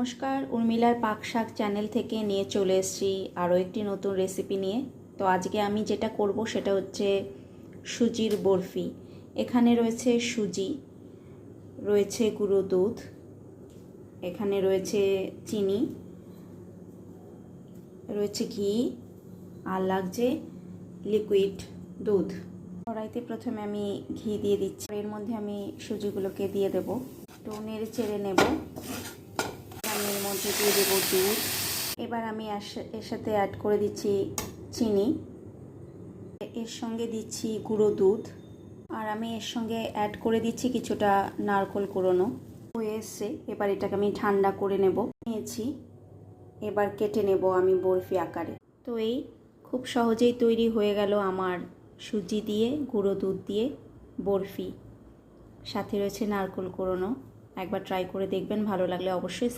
নমস্কার, উর্মিলার পাক শাক চ্যানেল থেকে নিয়ে চলে এসেছি আরও একটি নতুন রেসিপি নিয়ে। তো আজকে আমি যেটা করব সেটা হচ্ছে সুজির বরফি। এখানে রয়েছে সুজি, রয়েছে গুঁড়ো দুধ, এখানে রয়েছে চিনি, রয়েছে ঘি, আর লাগছে লিকুইড দুধ। কড়াইতে প্রথমে আমি ঘি দিয়ে দিচ্ছি, এর মধ্যে আমি সুজিগুলোকে দিয়ে দেব, একটু নেড়ে চেড়ে নেব। আমি এর মধ্যে দিয়ে দেবো দুধ। এবার আমি এর সাথে অ্যাড করে দিচ্ছি চিনি, এর সঙ্গে দিচ্ছি গুঁড়ো দুধ, আর আমি এর সঙ্গে অ্যাড করে দিচ্ছি কিছুটা নারকেল কুড়োনো। হয়ে এসছে, এবার এটাকে আমি ঠান্ডা করে নেব। নিয়েছি, এবার কেটে নেব আমি বরফি আকারে। তো এই খুব সহজেই তৈরি হয়ে গেল আমার সুজি দিয়ে গুঁড়ো দুধ দিয়ে বরফি, সাথে রয়েছে নারকেল কুড়োনো। একবার ট্রাই করে দেখবেন, ভালো লাগলে অবশ্যই